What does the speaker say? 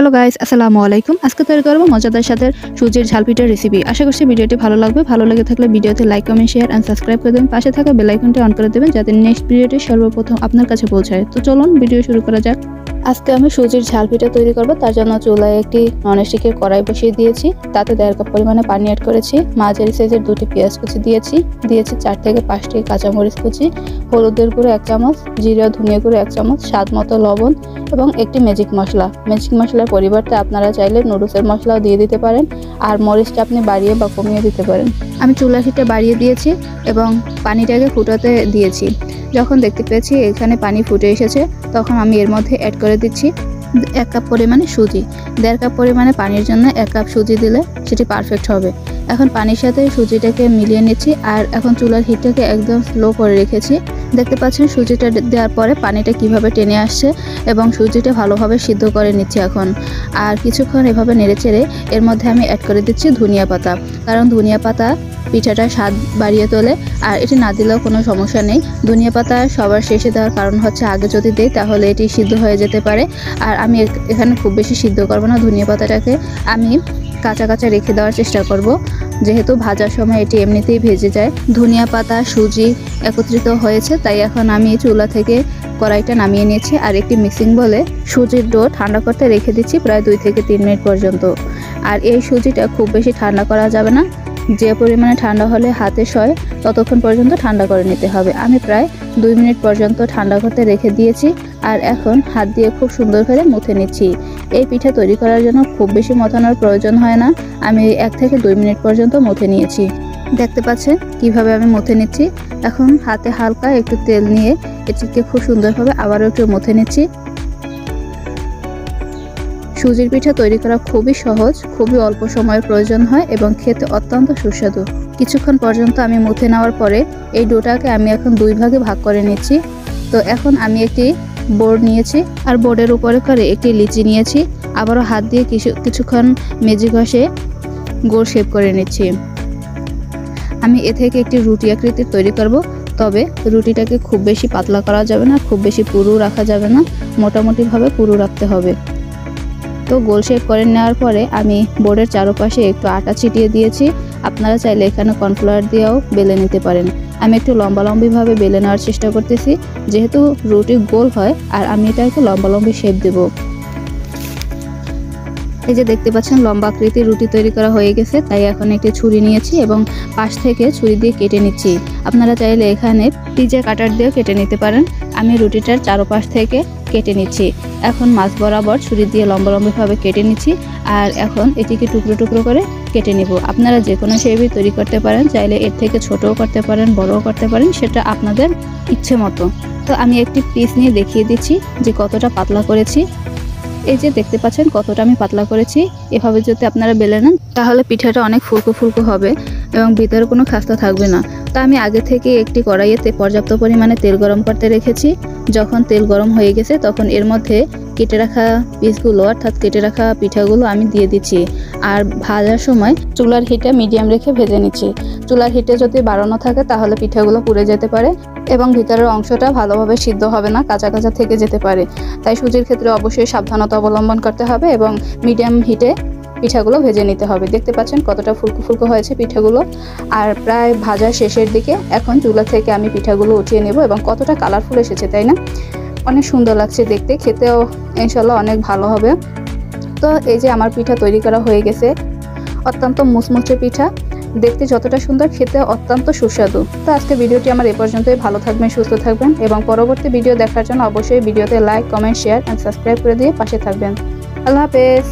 Hello guys, আসসালামু আলাইকুম। আজকে তৈরি করব মজাদার স্বাদের সুজির ঝাল পিঠার রেসিপি। আশা করছি ভিডিওটি ভালো লাগবে। ভালো লেগে থাকলে ভিডিওতে like, comment, share and subscribe করে দেবেন। পাশে থাকা বেল আইকনটি অন করে দেবেন যাতে নেক্সট ভিডিওটি সর্বপ্রথম আপনার কাছে পৌঁছায়। তো চলুন ভিডিও শুরু করা যাক। আজকে আমি সুজির ঝাল পিঠা তৈরি করব। তার জন্য চুলায় একটি ননস্টিকের কড়াই বসিয়ে দিয়েছি। তাতে 1.5 কাপ পরিমাণে পানি অ্যাড করেছি। মাঝারি সাইজের 2টি পেঁয়াজ কুচি দিয়েছি 4 থেকে 5টি কাঁচামরিচ কুচি, হলুদের গুঁড়ো 1 চামচ, জিরা ধনিয়া গুঁড়ো 1 চামচ, স্বাদ মতো লবণ এবং একটি ম্যাজিক মশলা। ম্যাজিক মশলার পরিবর্তে আপনারা চাইলে নুডলসের মশলাও দিয়ে দিতে পারেন, আর মরিচটা আপনি বাড়িয়ে বা কমিয়ে দিতে পারেন। আমি চুলার হিটে বাড়িয়ে দিয়েছি এবং পানিটাকে ফুটাতে দিয়েছি। যখন দেখতে পেয়েছি এখানে পানি ফুটে এসেছে, তখন আমি এর মধ্যে অ্যাড করে দিচ্ছি 1 কাপ পরিমাণে সুজি। 1.5 কাপ পরিমাণে পানির জন্য 1 কাপ সুজি দিলে সেটি পারফেক্ট হবে। এখন পানির সাথে সুজিটাকে মিলিয়ে নিচ্ছি, আর এখন চুলার হিটটাকে একদম স্লো করে রেখেছি। দেখতে পাচ্ছেন সুজিটা দেওয়ার পরে পানিটা কিভাবে টেনে আসছে এবং সুজিটা ভালোভাবে সিদ্ধ করে নিচ্ছি এখন। আর কিছুক্ষণ এভাবে নেড়েচেড়ে এর মধ্যে আমি অ্যাড করে দিচ্ছি ধনিয়া পাতা, কারণ ধনিয়া পাতা পিঠাটা স্বাদ বাড়িয়ে তোলে, আর এটি না দিলেও কোনো সমস্যা নেই। ধনিয়া পাতা সবার শেষে দেওয়ার কারণ হচ্ছে আগে যদি দেই তাহলে এটি সিদ্ধ হয়ে যেতে পারে, আর আমি এখানে খুব বেশি সিদ্ধ করব না। ধনিয়া পাতাটাকে আমি কাঁচা কাঁচা রেখে দেওয়ার চেষ্টা করব, যেহেতু ভাজার সময় এটি এমনিতেই ভেজে যায়। ধনিয়া পাতা সুজি একত্রিত হয়েছে, তাই এখন আমি চুলা থেকে কড়াইটা নামিয়ে নিয়েছি আর একটি মিক্সিং বলে সুজির ডো ঠান্ডা করতে রেখে দিচ্ছি প্রায় 2 থেকে 3 মিনিট পর্যন্ত। আর এই সুজিটা খুব বেশি ঠান্ডা করা যাবে না, যে পরিমাণে ঠান্ডা হলে হাতে সয় ততক্ষণ পর্যন্ত ঠান্ডা করে নিতে হবে। আমি প্রায় 2 মিনিট পর্যন্ত ঠান্ডা করতে রেখে দিয়েছি, আর এখন হাত দিয়ে খুব সুন্দর করে মুথে নিচ্ছি। এই পিঠা তৈরি করার জন্য খুব বেশি মথানোর প্রয়োজন হয় না, আমি 1 থেকে 2 মিনিট পর্যন্ত মুথে নিয়েছি। দেখতে পাচ্ছেন কিভাবে আমি মুথে নিচ্ছি। এখন হাতে হালকা একটু তেল নিয়ে এটিকে খুব সুন্দরভাবে আবারও একটু মুথে নিচ্ছি। সুজির পিঠা তৈরি করা খুবই সহজ, খুবই অল্প সময়ের প্রয়োজন হয় এবং খেতে অত্যন্ত সুস্বাদু। কিছুক্ষণ পর্যন্ত আমি মুথে নেওয়ার পরে এই ডোটাকে আমি এখন 2 ভাগে ভাগ করে নিচ্ছি। তো এখন আমি একটি বোর্ড নিয়েছি, আর বোর্ডের উপরে করে একটি লিচি নিয়েছি। আবারও হাত দিয়ে কিছুক্ষণ মেজে ঘষে গোল শেপ করে নিচ্ছি। আমি এ থেকে একটি রুটি আকৃতির তৈরি করব, তবে রুটিটাকে খুব বেশি পাতলা করা যাবে না, খুব বেশি পুরু রাখা যাবে না, মোটামুটিভাবে পুরু রাখতে হবে। তো গোল শেপ করে নেওয়ার পরে আমি বোর্ডের চারপাশে একটু আটা ছিটিয়ে দিয়েছি। আপনারা চাইলে এখানে কর্নফ্লাওয়ার দিয়েও বেলে নিতে পারেন। আমি একটু লম্বালম্বিভাবে বেলে নেওয়ার চেষ্টা করতেছি, যেহেতু রুটি গোল হয় আর আমি এটা একটু লম্বালম্বি শেপ দেব। এই যে দেখতে পাচ্ছেন লম্বা আকৃতির রুটি তৈরি করা হয়ে গেছে, তাই এখন একটি ছুরি নিয়েছি এবং পাশ থেকে ছুরি দিয়ে কেটে নিচ্ছি। আপনারা চাইলে এখানে পিজা কাটার দিয়েও কেটে নিতে পারেন। আমি রুটিটার চারপাশ থেকে কেটে নিচ্ছি। এখন মাছ বরাবর ছুরি দিয়ে লম্বালম্বিভাবে কেটে নিচ্ছি, আর এখন এটিকে টুকরো টুকরো করে কেটে নিব। আপনারা যে কোনো শেপই তৈরি করতে পারেন, চাইলে এর থেকে ছোটও করতে পারেন, বড়ও করতে পারেন, সেটা আপনাদের ইচ্ছে মতো। তো আমি একটি পিস নিয়ে দেখিয়ে দিচ্ছি যে কতটা পাতলা করেছি। এই যে দেখতে পাচ্ছেন কতটা আমি পাতলা করেছি। এভাবে যদি আপনারা বেলে নেন তাহলে পিঠাটা অনেক ফুলকো ফুলকো হবে এবং ভিতরে কোনো খাস্তা থাকবে না। তা আমি আগে থেকে একটি কড়াইতে পর্যাপ্ত পরিমাণে তেল গরম করতে রেখেছি। যখন তেল গরম হয়ে গেছে তখন এর মধ্যে কেটে রাখা পিসগুলো অর্থাৎ কেটে রাখা পিঠাগুলো আমি দিয়ে দিচ্ছি, আর ভাজার সময় চুলার হিটে মিডিয়াম রেখে ভেজে নিচ্ছি। চুলার হিটে যদি বাড়ানো থাকে তাহলে পিঠাগুলো পুড়ে যেতে পারে এবং ভিতরের অংশটা ভালোভাবে সিদ্ধ হবে না, কাঁচা কাঁচা থেকে যেতে পারে। তাই সুজির ক্ষেত্রে অবশ্যই সাবধানতা অবলম্বন করতে হবে এবং মিডিয়াম হিটে পিঠাগুলো ভেজে নিতে হবে। দেখতে পাচ্ছেন কতটা ফুলকো ফুলকো হয়েছে পিঠাগুলো, আর প্রায় ভাজা শেষের দিকে। এখন চুলা থেকে আমি পিঠাগুলো উঠিয়ে নেব এবং কতটা কালারফুল এসেছে, তাই না? অনেক সুন্দর লাগছে দেখতে, খেতেও ইনশাল্লাহ অনেক ভালো হবে। তো এই যে আমার পিঠা তৈরি করা হয়ে গেছে, অত্যন্ত মুচমুচে পিঠা, দেখতে যতটা সুন্দর খেতে অত্যন্ত সুস্বাদু। তো আজকে ভিডিওটি আমার এ পর্যন্তই। ভালো থাকবেন, সুস্থ থাকবেন এবং পরবর্তী ভিডিও দেখার জন্য অবশ্যই ভিডিওতে like, comment, share and subscribe করে দিয়ে পাশে থাকবেন। আল্লাহ হাফেজ।